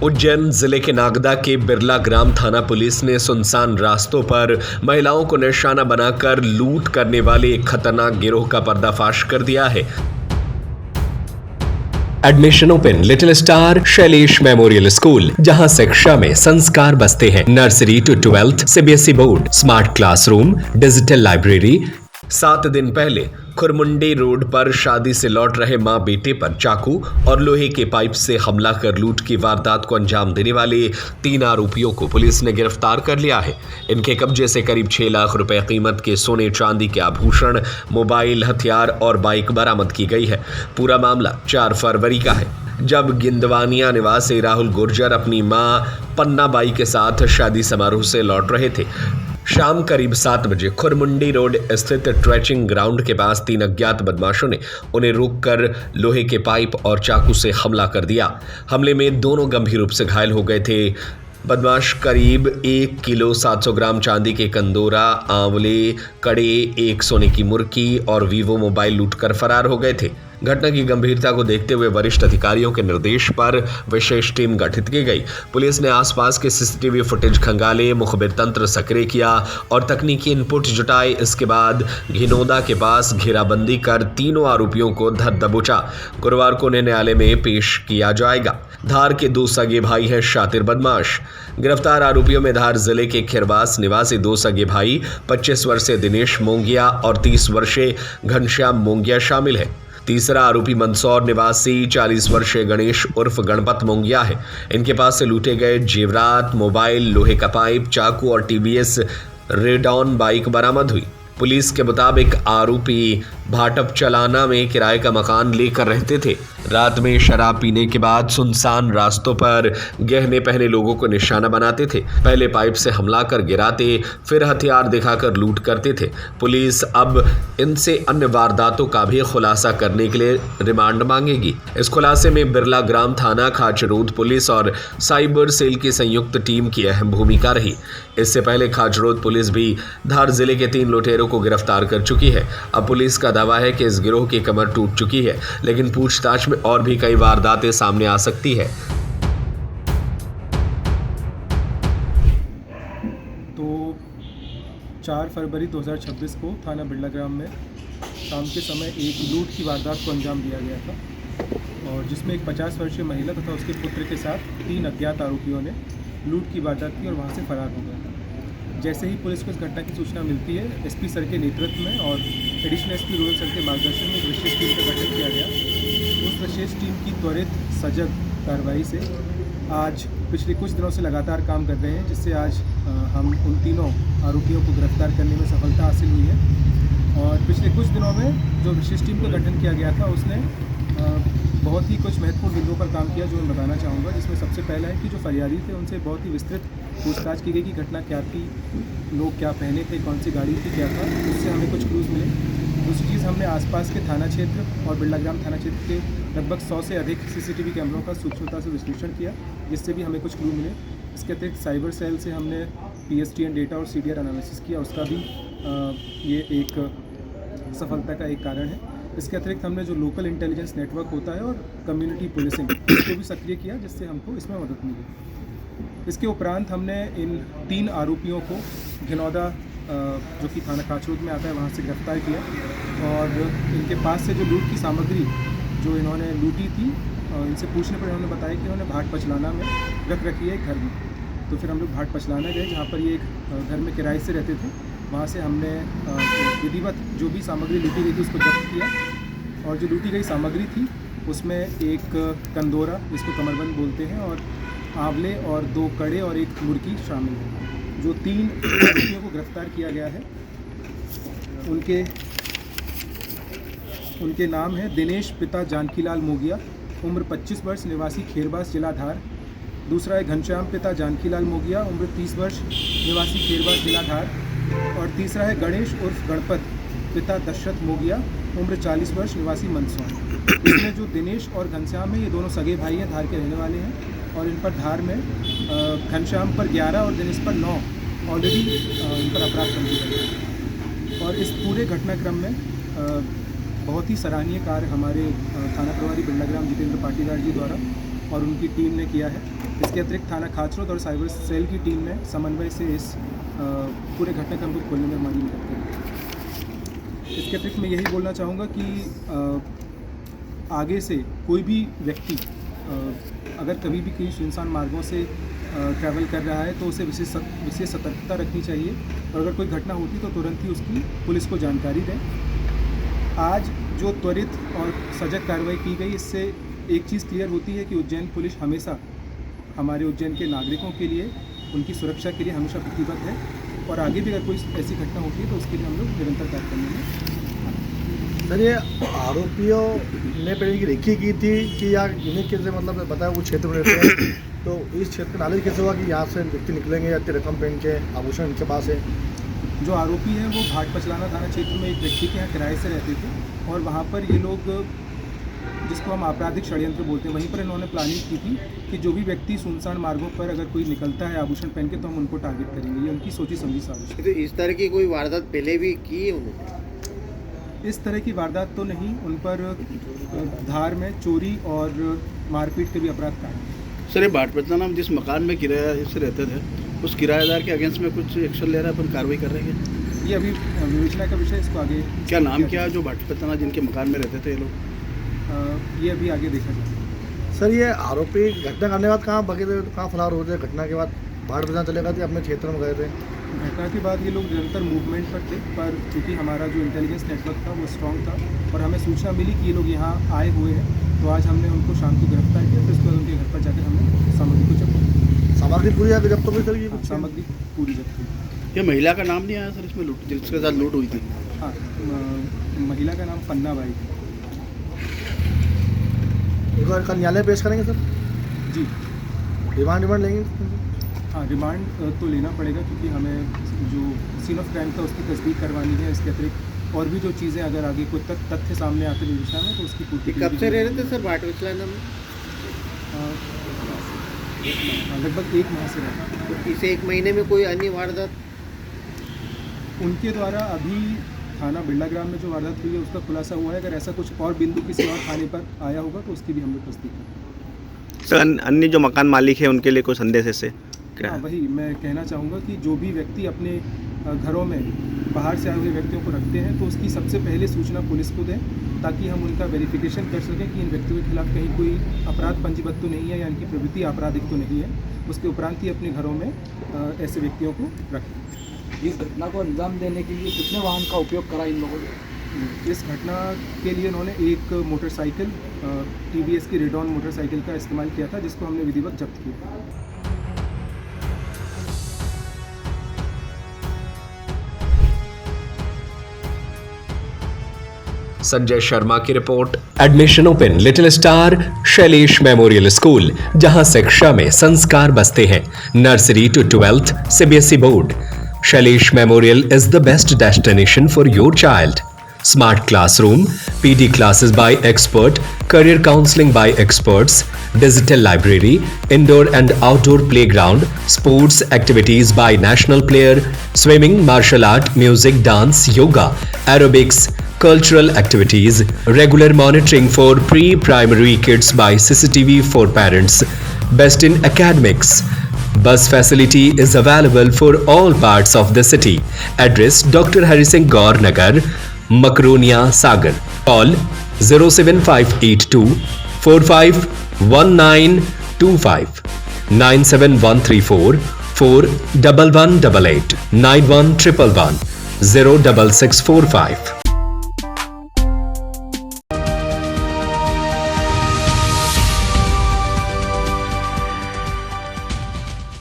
उज्जैन जिले के नागदा के बिरला ग्राम थाना पुलिस ने सुनसान रास्तों पर महिलाओं को निशाना बनाकर लूट करने वाले एक खतरनाक गिरोह का पर्दाफाश कर दिया है। Admission open little star Shailesh memorial school, जहां शिक्षा में संस्कार बसते हैं। Nursery to 12th CBSE board, smart classroom, digital library. 7 दिन पहले खुरमुंडी रोड पर शादी से लौट रहे मां बेटे पर चाकू और लोहे के पाइप से हमला कर लूट की वारदात को अंजाम देने वाले 3 आरोपियों को पुलिस ने गिरफ्तार कर लिया है। इनके कब्जे से करीब 6 लाख रुपए कीमत के सोने चांदी के आभूषण, मोबाइल, हथियार और बाइक बरामद की गई है। पूरा मामला 4 फरवरी का है, जब गिंदवानिया निवासी राहुल गुर्जर अपनी मां पन्ना बाई के साथ शादी समारोह से लौट रहे थे। शाम करीब 7 बजे खुरमुंडी रोड स्थित ट्रेचिंग ग्राउंड के पास 3 अज्ञात बदमाशों ने उन्हें रोककर लोहे के पाइप और चाकू से हमला कर दिया। हमले में दोनों गंभीर रूप से घायल हो गए थे। बदमाश करीब 1 किलो 700 ग्राम चांदी के कंदोरा, आंवले, कड़े, एक सोने की मुर्की और वीवो मोबाइल लूटकर फरार हो गए थे। घटना की गंभीरता को देखते हुए वरिष्ठ अधिकारियों के निर्देश पर विशेष टीम गठित की गई। पुलिस ने आसपास के सीसीटीवी फुटेज खंगाले, मुखबिर तंत्र सक्रिय किया और तकनीकी इनपुट जुटाए। इसके बाद घिनौदा के पास घेराबंदी कर तीनों आरोपियों को धर दबोचा। गुरुवार को उन्हें न्यायालय में पेश किया जाएगा। धार के 2 सगे भाई हैं शातिर बदमाश। गिरफ्तार आरोपियों में धार जिले के खिरवास निवासी 2 सगे भाई 25 वर्षीय दिनेश मोंगिया और 30 वर्षीय घनश्याम मोंगिया शामिल है। तीसरा आरोपी मंदसौर निवासी 40 वर्षीय गणेश उर्फ गणपत मोंगिया है। इनके पास से लूटे गए जेवरात, मोबाइल, लोहे का पाइप, चाकू और टीवीएस रेडॉन बाइक बरामद हुई। पुलिस के मुताबिक आरोपी भाटप चलाना में किराए का मकान लेकर रहते थे। रात में शराब पीने के बाद सुनसान रास्तों पर गहने पहने लोगों को निशाना बनाते थे। पहले पाइप से हमला कर गिराते, फिर हथियार दिखाकर लूट करते थे। पुलिस अब इनसे अन्य वारदातों का भी खुलासा करने के लिए रिमांड मांगेगी। इस खुलासे में बिरला ग्राम थाना, खाचरोद पुलिस और साइबर सेल की संयुक्त टीम की अहम भूमिका रही। इससे पहले खाचरोद पुलिस भी धार जिले के 3 लुटेरों को गिरफ्तार कर चुकी है। अब पुलिस का दावा है कि इस गिरोह की कमर टूट चुकी है, लेकिन पूछताछ में और भी कई वारदातें सामने आ सकती है। तो 4 फरवरी 2026 को थाना बिरला ग्राम में शाम के समय एक लूट की वारदात को अंजाम दिया गया था, और जिसमें एक 50 वर्षीय महिला तथा उसके पुत्र के साथ 3 अज्ञात आरोपियों ने लूट की वारदात की और वहां से फरार हो गए। जैसे ही पुलिस को इस घटना की सूचना मिलती है, एसपी सर के नेतृत्व में और एडिशनल एसपी रूरल सर के मार्गदर्शन में एक विशेष टीम का गठन किया गया। उस विशेष टीम की त्वरित सजग कार्रवाई से आज पिछले कुछ दिनों से लगातार काम कर रहे हैं, जिससे आज हम उन तीनों आरोपियों को गिरफ्तार करने में सफलता हासिल हुई है। और पिछले कुछ दिनों में जो विशेष टीम का गठन किया गया था, उसने बहुत ही कुछ महत्वपूर्ण बिंदुओं पर काम किया, जो मैं बताना चाहूँगा। जिसमें सबसे पहला है कि जो फरियादी थे उनसे बहुत ही विस्तृत पूछताछ की गई कि घटना क्या थी, लोग क्या पहने थे, कौन सी गाड़ी थी, क्या था। उससे हमें कुछ क्लूज़ मिले। दूसरी चीज़, हमने आसपास के थाना क्षेत्र और बिरला ग्राम थाना क्षेत्र के लगभग 100 से अधिक सीसीटीवी कैमरों का सूक्ष्मता से विश्लेषण किया, जिससे भी हमें कुछ क्लू मिले। इसके अतिरिक्त साइबर सेल से हमने PSTN डेटा और CDR एनालिसिस किया, उसका भी ये एक सफलता का एक कारण है। इसके अतिरिक्त हमने जो लोकल इंटेलिजेंस नेटवर्क होता है और कम्युनिटी पुलिसिंग, इसको भी सक्रिय किया, जिससे हमको इसमें मदद मिली। इसके उपरांत हमने इन 3 आरोपियों को घिनौदा, जो कि थाना खाचरोद में आता है, वहाँ से गिरफ्तार किया। और इनके पास से जो लूट की सामग्री जो इन्होंने लूटी थी, इनसे पूछने पर इन्होंने बताया कि इन्होंने भाट पचलाना में रख रखी है एक घर में। तो फिर हम लोग भाट पचलाना गए, जहाँ पर ये एक घर में किराए से रहते थे। वहाँ से हमने विधिवत जो भी सामग्री लूटी गई थी उसको जब्त किया, और जो लूटी गई सामग्री थी उसमें एक कंदोरा, जिसको कमरबंद बोलते हैं, और आंवले और 2 कड़े और एक मुर्गी शामिल है। जो 3 आरोपियों को गिरफ्तार किया गया है, उनके नाम है दिनेश पिता जानकीलाल मोगिया, उम्र 25 वर्ष, निवासी खेरबास, जिला धार। दूसरा है घनश्याम पिता जानकीलाल मोगिया, उम्र 30 वर्ष, निवासी खेरबास, जिला धार। और तीसरा है गणेश उर्फ गणपत पिता दशरथ मोगिया, उम्र 40 वर्ष, निवासी मंदसौर। इसमें जो दिनेश और घनश्याम है, ये दोनों सगे भाई हैं, धार के रहने वाले हैं। और इन पर धार में घनश्याम पर 11 और दिनेश पर 9 ऑलरेडी इन पर अपराध पंजीबद्ध है। और इस पूरे घटनाक्रम में बहुत ही सराहनीय कार्य हमारे थाना प्रभारी बिरला ग्राम जितेंद्र पाटीदार जी द्वारा और उनकी टीम ने किया है। इसके अतिरिक्त थाना खाचरोद और साइबर सेल की टीम ने समन्वय से इस पूरे घटनाक्रम को खोलने में हमारी मदद करी। इसके अतिरिक्त मैं यही बोलना चाहूँगा कि आगे से कोई भी व्यक्ति अगर कभी भी कहीं सुनसान मार्गों से ट्रैवल कर रहा है तो उसे विशेष सतर्कता रखनी चाहिए और अगर कोई घटना होती तो तुरंत ही उसकी पुलिस को जानकारी दें। आज जो त्वरित और सजग कार्रवाई की गई, इससे एक चीज़ क्लियर होती है कि उज्जैन पुलिस हमेशा हमारे उज्जैन के नागरिकों के लिए, उनकी सुरक्षा के लिए हमेशा प्रतिबद्ध है और आगे भी अगर कोई ऐसी घटना होती है तो उसके लिए हम लोग निरंतर कार्य करने में। सर, ये आरोपियों ने पहले की रेकी की थी कि या इन्हें कैसे मतलब बताया वो क्षेत्र में रहते हैं, तो इस क्षेत्र का नॉलेज कैसे हुआ कि यहाँ से व्यक्ति निकलेंगे या इतनी रकम पहन के आभूषण इनके पास है? जो आरोपी हैं वो भाट पचलाना थाना क्षेत्र में एक व्यक्ति के यहाँ किराए से रहते थे और वहाँ पर ये लोग, जिसको हम आपराधिक षड्यंत्र बोलते हैं, वहीं पर इन्होंने प्लानिंग की थी कि जो भी व्यक्ति सुनसान मार्गों पर अगर कोई निकलता है आभूषण पहन के तो हम उनको टारगेट करेंगे। ये उनकी सोची समझी साजिश है। तो इस तरह की कोई वारदात पहले भी की है उन्होंने? इस तरह की वारदात तो नहीं, उन पर धार में चोरी और मारपीट के भी अपराध कायम। सर, ये भाटपचलाना जिस मकान में किराया से रहते थे उस किराएदार के अगेंस्ट में कुछ एक्शन ले रहा है, अपन कार्रवाई कर रहे हैं? ये अभी विवेचना का विषय, इसको आगे क्या नाम क्या है जो भाटपचलाना जिनके मकान में रहते थे ये लोग? ये अभी आगे देखा जाए। सर, ये आरोपी घटना करने के बाद कहाँ भगे थे, कहाँ फरार हो थे? घटना के बाद भाट पचलाना चले गए थे, अपने क्षेत्र में गए थे? घटना के बाद ये लोग निरंतर मूवमेंट पर थे, पर क्योंकि हमारा जो इंटेलिजेंस नेटवर्क था वो स्ट्रॉन्ग था और हमें सूचना मिली कि ये लोग यहाँ आए हुए हैं, तो आज हमने उनको शाम को गिरफ्तार किया। फिर उसके बाद उनके घर पर जाकर हमने सामग्री को जब्त किया। सामग्री पूरी आगे जब्त हो गई सर? ये कुछ सामग्री पूरी जब्त हुई। ये महिला का नाम नहीं आया सर इसमें, लूट जिसके साथ लूट हुई थी? हाँ, महिला का नाम पन्ना बाई। एक बार कल न्यायालय पेश करेंगे सर? जी, रिमांड लेंगे? हाँ, रिमांड तो लेना पड़ेगा क्योंकि हमें जो सीन ऑफ क्राइम था उसकी तस्दीक करवानी है। इसके अतिरिक्त और भी जो चीज़ें अगर आगे कोई तथ्य सामने आते विवेचना में तो उसकी पूर्ति। कब से रह रहे थे सर भाटपचलाना में? लगभग 1 माह से रहा। तो इस 1 महीने में कोई अन्य वारदात? उनके द्वारा अभी थाना बिरलाग्राम में जो वारदात हुई है उसका खुलासा हुआ है। अगर ऐसा कुछ और बिंदु किसी और थाने पर आया होगा तो उसकी भी हम लोग तस्दीक करेंगे। सर, अन्य जो मकान मालिक है उनके लिए कोई संदेश ऐसे? हाँ, वही मैं कहना चाहूँगा कि जो भी व्यक्ति अपने घरों में बाहर से आए हुए व्यक्तियों को रखते हैं तो उसकी सबसे पहले सूचना पुलिस को दें ताकि हम उनका वेरिफिकेशन कर सकें कि इन व्यक्तियों के खिलाफ कहीं कोई अपराध पंजीबद्ध तो नहीं है या इनकी प्रवृत्ति आपराधिक तो नहीं है। उसके उपरांत ही अपने घरों में ऐसे व्यक्तियों को रखें। इस घटना को अंजाम देने के लिए कितने वाहन का उपयोग करा इन लोगों ने? इस घटना के लिए उन्होंने एक मोटरसाइकिल, TVS की रेडॉन मोटरसाइकिल का इस्तेमाल किया था जिसको हमने विधिवत जब्त किया। संजय शर्मा की report. Admission open little star Shailesh memorial school, जहां शिक्षा में संस्कार बसते हैं। Nursery to 12th CBSE board. Shailesh memorial is the best destination for your child. Smart classroom, PD classes by expert, career counseling by experts, digital library, indoor and outdoor playground, sports activities by national player, swimming, martial art, music, dance, yoga, aerobics, cultural activities, regular monitoring for pre-primary kids by CCTV for parents, best in academics. Bus facility is available for all parts of the city. Address Dr. Hari Singh Gaur Nagar, Makronia, Sagar. Call 07582 451925 97134 41188 91111 06645.